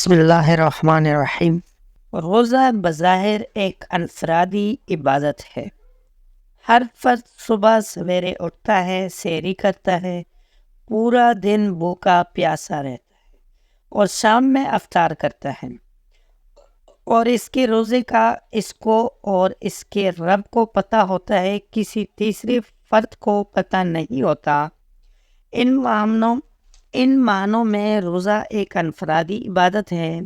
بسم اللہ الرحمن الرحیم۔ روزہ بظاہر ایک انفرادی عبادت ہے۔ ہر فرد صبح سویرے اٹھتا ہے، سحری کرتا ہے، پورا دن بھوکا پیاسا رہتا ہے اور شام میں افطار کرتا ہے، اور اس کے روزے کا اس کو اور اس کے رب کو پتہ ہوتا ہے، کسی تیسرے فرد کو پتہ نہیں ہوتا۔ ان معنوں میں روزہ ایک انفرادی عبادت ہے،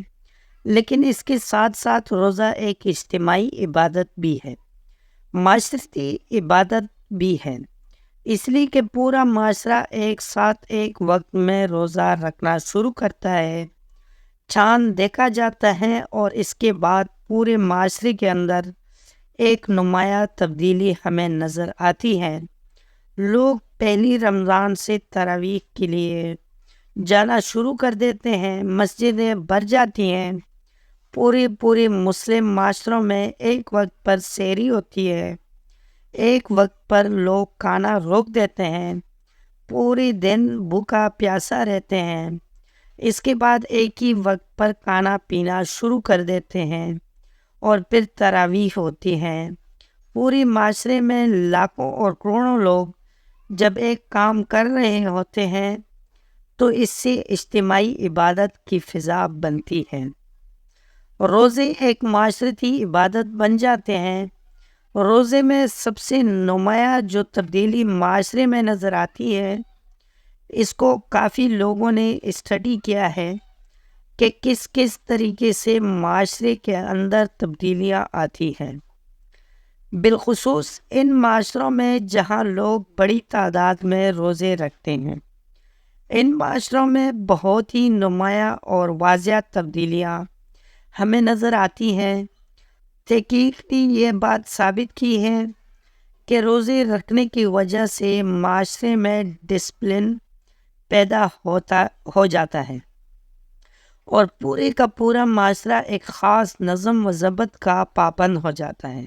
لیکن اس کے ساتھ ساتھ روزہ ایک اجتماعی عبادت بھی ہے، معاشرتی عبادت بھی ہے، اس لیے کہ پورا معاشرہ ایک ساتھ ایک وقت میں روزہ رکھنا شروع کرتا ہے۔ چاند دیکھا جاتا ہے اور اس کے بعد پورے معاشرے کے اندر ایک نمایاں تبدیلی ہمیں نظر آتی ہے۔ لوگ پہلی رمضان سے تراویح کے لیے جانا شروع کر دیتے ہیں، مسجدیں بھر جاتی ہیں، پورے مسلم معاشروں میں ایک وقت پر سحری ہوتی ہے، ایک وقت پر لوگ کھانا روک دیتے ہیں، پورے دن بھوکا پیاسا رہتے ہیں، اس کے بعد ایک ہی وقت پر کھانا پینا شروع کر دیتے ہیں، اور پھر تراویح ہوتی ہے۔ پورے معاشرے میں لاکھوں اور کروڑوں لوگ جب ایک کام کر رہے ہوتے ہیں تو اس سے اجتماعی عبادت کی فضا بنتی ہے۔ روزے ایک معاشرتی عبادت بن جاتے ہیں۔ روزے میں سب سے نمایاں جو تبدیلی معاشرے میں نظر آتی ہے، اس کو کافی لوگوں نے اسٹڈی کیا ہے کہ کس طریقے سے معاشرے کے اندر تبدیلیاں آتی ہیں، بالخصوص ان معاشروں میں جہاں لوگ بڑی تعداد میں روزے رکھتے ہیں۔ ان معاشروں میں بہت ہی نمایاں اور واضح تبدیلیاں ہمیں نظر آتی ہیں۔ تحقیق نے یہ بات ثابت کی ہے کہ روزے رکھنے کی وجہ سے معاشرے میں ڈسپلن پیدا ہو جاتا ہے، اور پورے کا پورا معاشرہ ایک خاص نظم و ضبط کا پابند ہو جاتا ہے۔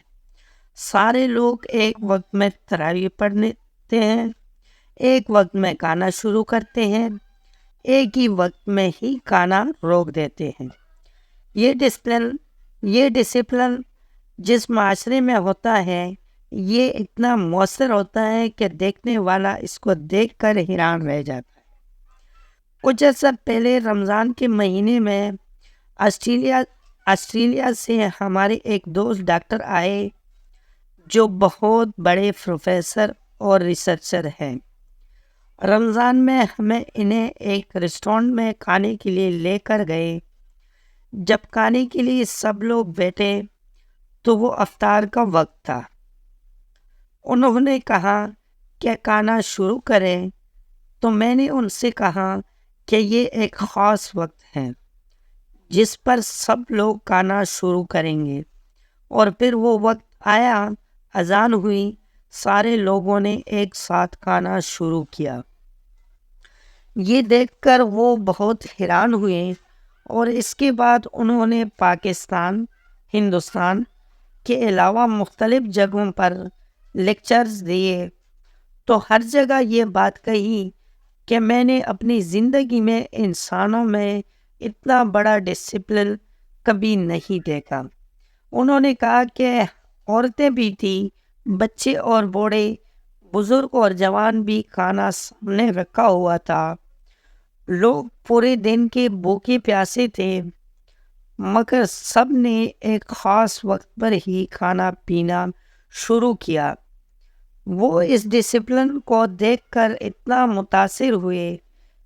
سارے لوگ ایک وقت میں تراویح پڑھتے ہیں، ایک وقت میں کھانا شروع کرتے ہیں، ایک ہی وقت میں ہی کھانا روک دیتے ہیں۔ یہ ڈسپلن جس معاشرے میں ہوتا ہے، یہ اتنا مؤثر ہوتا ہے کہ دیکھنے والا اس کو دیکھ کر حیران رہ جاتا ہے۔ کچھ عرصہ پہلے رمضان کے مہینے میں آسٹریلیا سے ہمارے ایک دوست ڈاکٹر آئے جو بہت بڑے پروفیسر اور ریسرچر ہیں۔ رمضان میں ہمیں انہیں ایک ریسٹورنٹ میں کھانے کے لیے لے کر گئے۔ جب کھانے کے لیے سب لوگ بیٹھے تو وہ افطار کا وقت تھا۔ انہوں نے کہا کہ کھانا شروع کریں، تو میں نے ان سے کہا کہ یہ ایک خاص وقت ہے جس پر سب لوگ کھانا شروع کریں گے، اور پھر وہ وقت آیا، اذان ہوئی، سارے لوگوں نے ایک ساتھ کھانا شروع کیا۔ یہ دیکھ کر وہ بہت حیران ہوئے، اور اس کے بعد انہوں نے پاکستان، ہندوستان کے علاوہ مختلف جگہوں پر لیکچرز دیے، تو ہر جگہ یہ بات کہی کہ میں نے اپنی زندگی میں انسانوں میں اتنا بڑا ڈسپلن کبھی نہیں دیکھا۔ انہوں نے کہا کہ عورتیں بھی تھیں، بچے اور بوڑھے، بزرگ اور جوان بھی، کھانا سامنے رکھا ہوا تھا، لوگ پورے دن کے بھوکے پیاسے تھے، مگر سب نے ایک خاص وقت پر ہی کھانا پینا شروع کیا۔ وہ اس ڈسپلن کو دیکھ کر اتنا متاثر ہوئے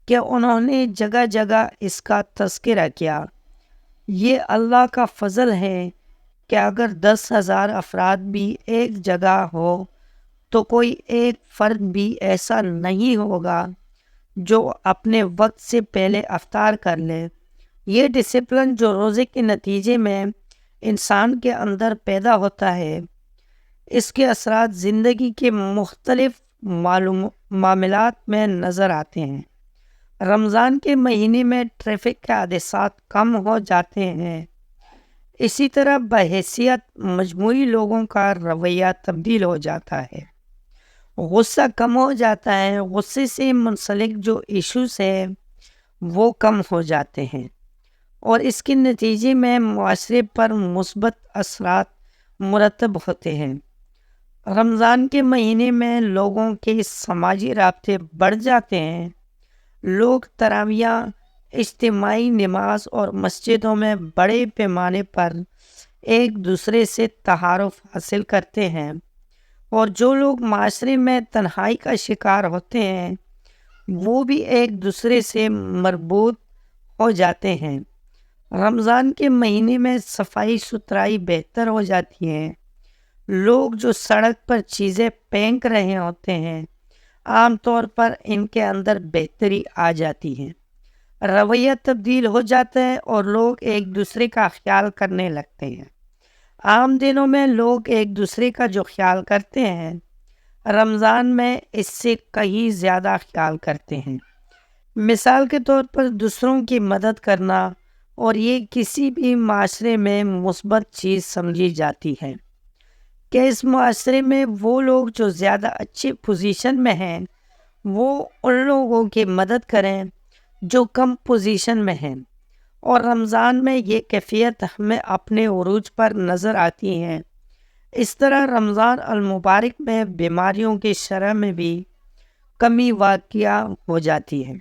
کہ انہوں نے جگہ جگہ اس کا تذکرہ کیا۔ یہ اللہ کا فضل ہے کہ اگر 10,000 افراد بھی ایک جگہ ہو تو کوئی ایک فرد بھی ایسا نہیں ہوگا جو اپنے وقت سے پہلے افطار کر لے۔ یہ ڈسپلن جو روزے کے نتیجے میں انسان کے اندر پیدا ہوتا ہے، اس کے اثرات زندگی کے مختلف معاملات میں نظر آتے ہیں۔ رمضان کے مہینے میں ٹریفک کے حادثات کم ہو جاتے ہیں، اسی طرح بحیثیت مجموعی لوگوں کا رویہ تبدیل ہو جاتا ہے، غصہ کم ہو جاتا ہے، غصے سے منسلک جو ایشوز ہیں وہ کم ہو جاتے ہیں، اور اس کے نتیجے میں معاشرے پر مثبت اثرات مرتب ہوتے ہیں۔ رمضان کے مہینے میں لوگوں کے سماجی رابطے بڑھ جاتے ہیں۔ لوگ تراویح، اجتماعی نماز اور مسجدوں میں بڑے پیمانے پر ایک دوسرے سے تعارف حاصل کرتے ہیں، اور جو لوگ معاشرے میں تنہائی کا شکار ہوتے ہیں وہ بھی ایک دوسرے سے مربوط ہو جاتے ہیں۔ رمضان کے مہینے میں صفائی ستھرائی بہتر ہو جاتی ہے۔ لوگ جو سڑک پر چیزیں پھینک رہے ہوتے ہیں عام طور پر ان کے اندر بہتری آ جاتی ہے، رویہ تبدیل ہو جاتا ہے اور لوگ ایک دوسرے کا خیال کرنے لگتے ہیں۔ عام دنوں میں لوگ ایک دوسرے کا جو خیال کرتے ہیں رمضان میں اس سے کہیں زیادہ خیال کرتے ہیں۔ مثال کے طور پر دوسروں کی مدد کرنا، اور یہ کسی بھی معاشرے میں مثبت چیز سمجھی جاتی ہے کہ اس معاشرے میں وہ لوگ جو زیادہ اچھی پوزیشن میں ہیں وہ ان لوگوں کی مدد کریں جو کم پوزیشن میں ہیں، اور رمضان میں یہ کیفیت ہمیں اپنے عروج پر نظر آتی ہے۔ اس طرح رمضان المبارک میں بیماریوں کی شرح میں بھی کمی واقع ہو جاتی ہے۔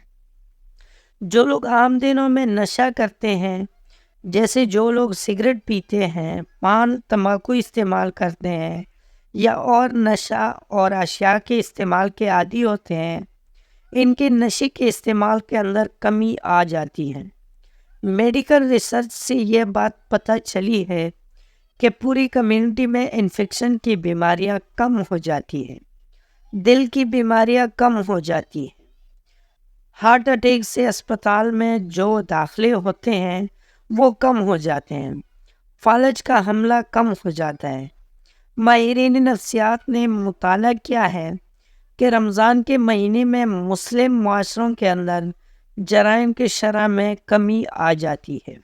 جو لوگ عام دنوں میں نشہ کرتے ہیں، جیسے جو لوگ سگریٹ پیتے ہیں، پان تمباکو استعمال کرتے ہیں یا اور نشہ اور اشیاء کے استعمال کے عادی ہوتے ہیں، ان کے نشے کے استعمال کے اندر کمی آ جاتی ہے۔ میڈیکل ریسرچ سے یہ بات پتہ چلی ہے کہ پوری کمیونٹی میں انفیکشن کی بیماریاں کم ہو جاتی ہیں، دل کی بیماریاں کم ہو جاتی ہیں، ہارٹ اٹیک سے اسپتال میں جو داخلے ہوتے ہیں وہ کم ہو جاتے ہیں، فالج کا حملہ کم ہو جاتا ہے۔ ماہرین نفسیات نے مطالعہ کیا ہے کہ رمضان کے مہینے میں مسلم معاشروں کے اندر جرائم کی شرح میں کمی آ جاتی ہے۔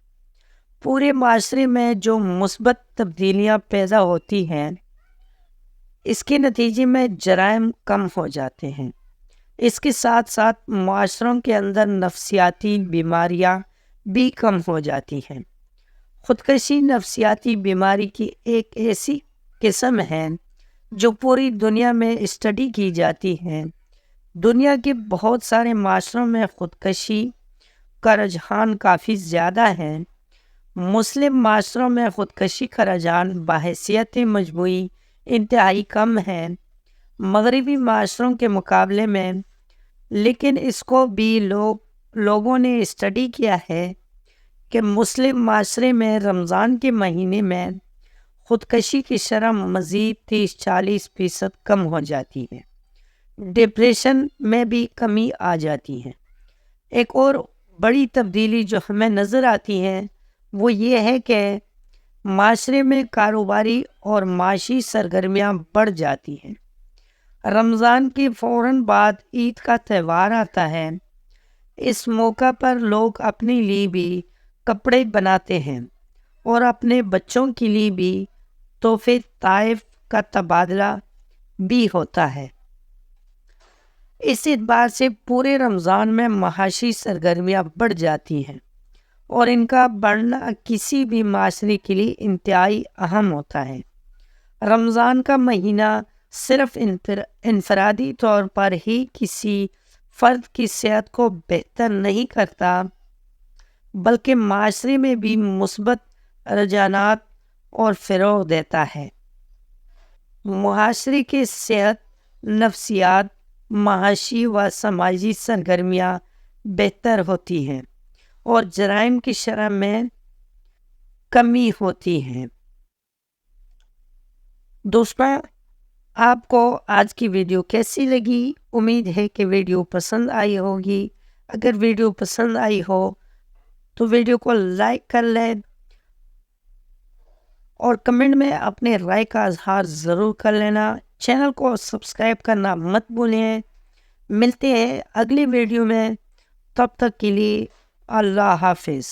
پورے معاشرے میں جو مثبت تبدیلیاں پیدا ہوتی ہیں اس کے نتیجے میں جرائم کم ہو جاتے ہیں۔ اس کے ساتھ ساتھ معاشروں کے اندر نفسیاتی بیماریاں بھی کم ہو جاتی ہیں۔ خودکشی نفسیاتی بیماری کی ایک ایسی قسم ہے جو پوری دنیا میں اسٹڈی کی جاتی ہے۔ دنیا کے بہت سارے معاشروں میں خودکشی کا رجحان کافی زیادہ ہے۔ مسلم معاشروں میں خودکشی کا رجحان بحیثیت مجموعی انتہائی کم ہے مغربی معاشروں کے مقابلے میں، لیکن اس کو بھی لوگوں نے اسٹڈی کیا ہے کہ مسلم معاشرے میں رمضان کے مہینے میں خودکشی کی شرح مزید 30-40% کم ہو جاتی ہے۔ ڈپریشن میں بھی کمی آ جاتی ہے۔ ایک اور بڑی تبدیلی جو ہمیں نظر آتی ہے وہ یہ ہے کہ معاشرے میں کاروباری اور معاشی سرگرمیاں بڑھ جاتی ہیں۔ رمضان کے فوراً بعد عید کا تہوار آتا ہے۔ اس موقع پر لوگ اپنے لیے بھی کپڑے بناتے ہیں اور اپنے بچوں کے لیے بھی تحفے تحائف کا تبادلہ بھی ہوتا ہے۔ اس اعتبار سے پورے رمضان میں معاشی سرگرمیاں بڑھ جاتی ہیں، اور ان کا بڑھنا کسی بھی معاشرے کے لیے انتہائی اہم ہوتا ہے۔ رمضان کا مہینہ صرف انفرادی طور پر ہی کسی فرد کی صحت کو بہتر نہیں کرتا بلکہ معاشرے میں بھی مثبت رجحانات اور فروغ دیتا ہے۔ معاشرے کی صحت، نفسیات، معاشی و سماجی سرگرمیاں بہتر ہوتی ہیں اور جرائم کی شرح میں کمی ہوتی ہے۔ دوستوں، آپ کو آج کی ویڈیو کیسی لگی؟ امید ہے کہ ویڈیو پسند آئی ہوگی۔ اگر ویڈیو پسند آئی ہو تو ویڈیو کو لائک کر لیں اور کمنٹ میں اپنے رائے کا اظہار ضرور کر لینا۔ چینل کو سبسکرائب کرنا مت بھولیں۔ ملتے ہیں اگلی ویڈیو میں، تب تک کے لیے اللہ حافظ۔